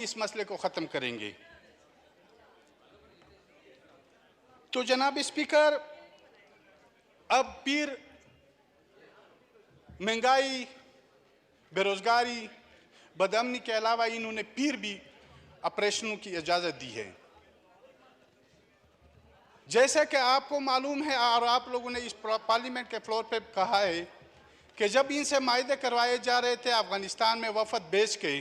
इस मसले को ख़त्म करेंगे। तो जनाब स्पीकर, अब पीर महंगाई, बेरोज़गारी, बदअमनी के अलावा इन्होंने फिर भी ऑपरेशनों की इजाज़त दी है। जैसा कि आपको मालूम है और आप लोगों ने इस पार्लियामेंट के फ्लोर पे कहा है कि जब इनसे मायदे करवाए जा रहे थे अफ़गानिस्तान में वफद भेज के,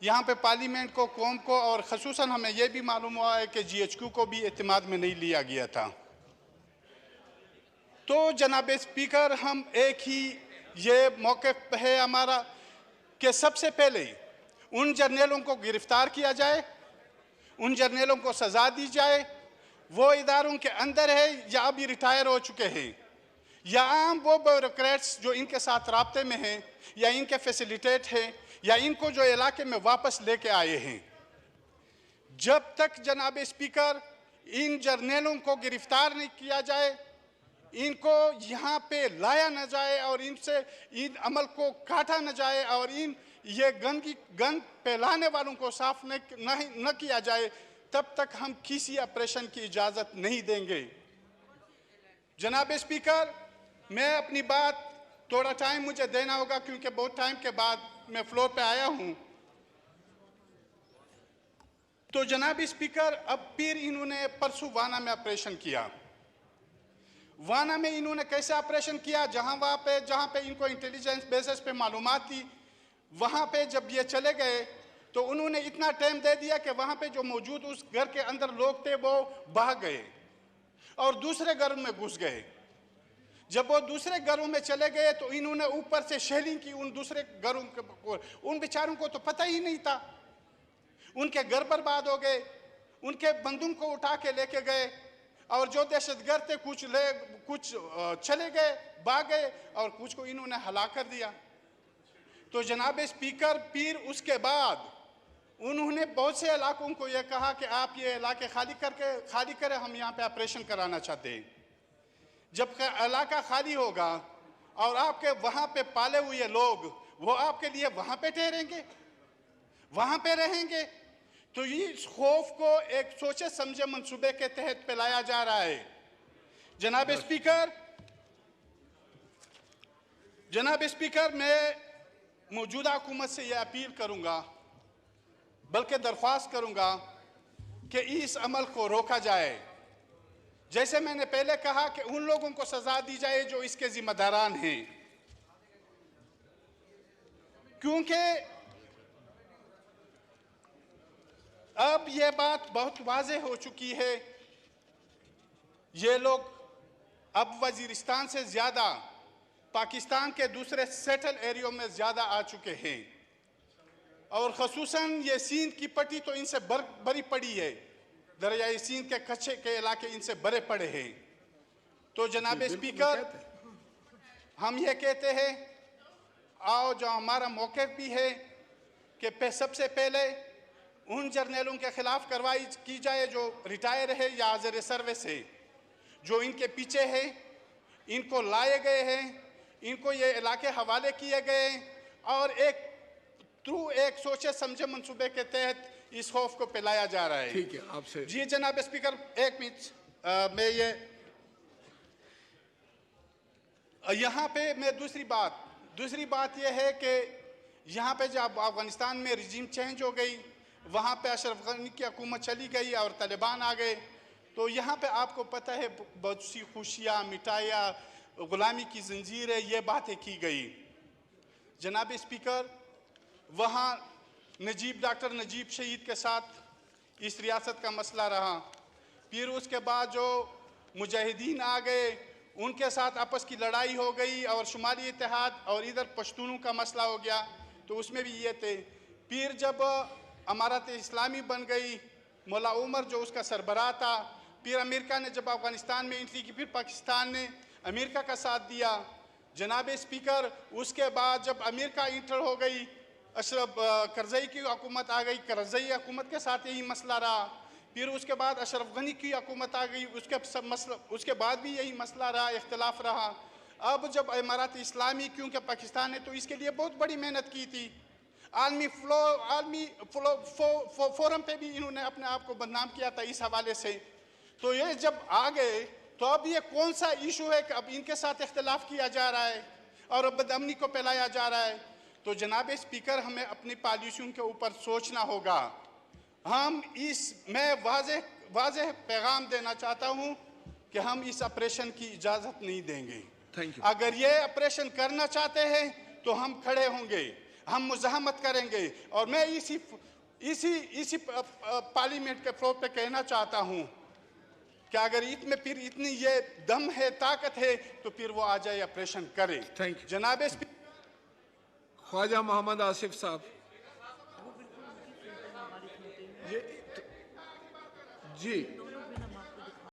यहाँ पे पार्लियामेंट को, कौम को और ख़ुसूसन हमें यह भी मालूम हुआ है कि GHQ को भी एतमाद में नहीं लिया गया था। तो जनाब स्पीकर, हम एक ही ये मौक़िफ़ है हमारा कि सबसे पहले उन जर्नलों को गिरफ्तार किया जाए, उन जर्नलों को सज़ा दी जाए, वो इदारों के अंदर है या अभी रिटायर हो चुके हैं, या आम वो ब्यूरोक्रेट्स जो इनके साथ राब्ते में हैं या इनके फैसिलिटेट हैं या इनको जो इलाके में वापस लेके आए हैं। जब तक जनाब स्पीकर इन जर्नलों को गिरफ्तार नहीं किया जाए, इनको यहाँ पे लाया न जाए और इनसे इन अमल को काटा न जाए और ये गन फैलाने वालों को साफ न किया जाए, तब तक हम किसी ऑपरेशन की इजाज़त नहीं देंगे। जनाब स्पीकर, मैं अपनी बात, थोड़ा टाइम मुझे देना होगा क्योंकि बहुत टाइम के बाद मैं फ्लोर पे आया हूँ। तो जनाब स्पीकर, अब फिर इन्होंने परसों वाना में ऑपरेशन किया। वाना में इन्होंने कैसे ऑपरेशन किया? जहाँ पे इनको इंटेलिजेंस बेसिस पे मालूमात थी, वहाँ पे जब ये चले गए तो उन्होंने इतना टाइम दे दिया कि वहाँ पे जो मौजूद उस घर के अंदर लोग थे वो भाग गए और दूसरे घर में घुस गए। जब वो दूसरे घरों में चले गए तो इन्होंने ऊपर से शेलिंग की उन दूसरे घरों को। उन बेचारों को तो पता ही नहीं था, उनके घर बर्बाद हो गए, उनके बंदूक को उठा के लेके गए और जो दहशतगर्द थे कुछ चले गए, भाग गए और कुछ को इन्होंने हलाक कर दिया। तो जनाब स्पीकर, फिर उसके बाद उन्होंने बहुत से इलाकों को यह कहा कि आप ये इलाके खाली करें, हम यहाँ पे ऑपरेशन कराना चाहते हैं। जब इलाका खाली होगा और आपके वहाँ पे पाले हुए लोग वो आपके लिए वहाँ पे ठहरेंगे, वहाँ पे रहेंगे, तो ये खौफ को एक सोचे समझे मंसूबे के तहत फैलाया जा रहा है। जनाब स्पीकर, मैं मौजूदा हुकूमत से यह अपील करूँगा, बल्कि दरख्वास्त करूँगा कि इस अमल को रोका जाए। जैसे मैंने पहले कहा कि उन लोगों को सजा दी जाए जो इसके जिम्मेदारान हैं, क्योंकि अब यह बात बहुत वाज़ेह हो चुकी है। ये लोग अब वजीरिस्तान से ज़्यादा पाकिस्तान के दूसरे सेटल एरियो में ज़्यादा आ चुके हैं और ख़ुसूसन ये सिंध की पट्टी तो इनसे बड़ी पड़ी है, दरियाई सिंध के कच्चे के इलाके इनसे बड़े पड़े हैं। तो जनाब स्पीकर, हम ये कहते हैं, आओ जो हमारा मौक़िफ़ भी है कि सबसे पहले उन जर्नलों के ख़िलाफ़ कार्रवाई की जाए जो रिटायर है या ज़र सर्विस है, जो इनके पीछे है, इनको लाए गए हैं, इनको ये इलाके हवाले किए गए और एक सोचे समझे मंसूबे के तहत इस खौफ को फैलाया जा रहा है। ठीक है, आपसे जी जनाब स्पीकर, एक मिनट, मैं यहाँ पे मैं दूसरी बात यह है कि यहाँ पे जब अफ़गानिस्तान में रिजीम चेंज हो गई, वहाँ पे अशरफ गनी की हुकूमत चली गई और तालिबान आ गए, तो यहाँ पे आपको पता है बहुत सी खुशियाँ, मिठाइयाँ, ग़ुलामी की जंजीरें, ये बातें की गई। जनाब स्पीकर, वहाँ डॉक्टर नजीब शहीद के साथ इस रियासत का मसला रहा, फिर उसके बाद जो मुजाहिदीन आ गए उनके साथ आपस की लड़ाई हो गई और शुमाली इत्तेहाद और इधर पश्तूनों का मसला हो गया, तो उसमें भी ये थे। फिर जब अमारत इस्लामी बन गई, मौला उमर जो उसका सरबराह था, फिर अमेरिका ने जब अफ़गानिस्तान में एंट्री की, फिर पाकिस्तान ने अमेरिका का साथ दिया। जनाब स्पीकर, उसके बाद जब अमेरिका इंटर हो गई, अशरफ करज़ई की हुकूमत आ गई, करज़ई हुकूमत के साथ यही मसला रहा। फिर उसके बाद अशरफ गनी की हुकूमत आ गई, उसके बाद भी यही मसला रहा, इख्तलाफ रहा। अब जब इमारत इस्लामी, क्योंकि पाकिस्तान ने तो इसके लिए बहुत बड़ी मेहनत की थी, आलमी फोरम पे भी इन्होंने अपने आप को बदनाम किया था इस हवाले से। तो ये जब आ गए तो अब ये कौन सा इशू है कि अब इनके साथ इख्तिलाफ किया जा रहा है और अब बदअमनी को फैलाया जा रहा है। तो जनाब स्पीकर, हमें अपनी पॉलिसियों के ऊपर सोचना होगा। मैं वाज़ेह पैगाम देना चाहता हूँ कि हम इस ऑपरेशन की इजाज़त नहीं देंगे। Thank you. अगर ये ऑपरेशन करना चाहते हैं तो हम खड़े होंगे, हम मुज़ाहमत करेंगे। और मैं इसी पार्लियामेंट के फ्लोर पे कहना चाहता हूँ कि अगर इसमें फिर इतनी ये दम है, ताकत है, तो फिर वो आ जाए, ऑपरेशन करे। Thank you. जनाब स्पीकर, ख्वाजा मोहम्मद आसिफ साहब। जी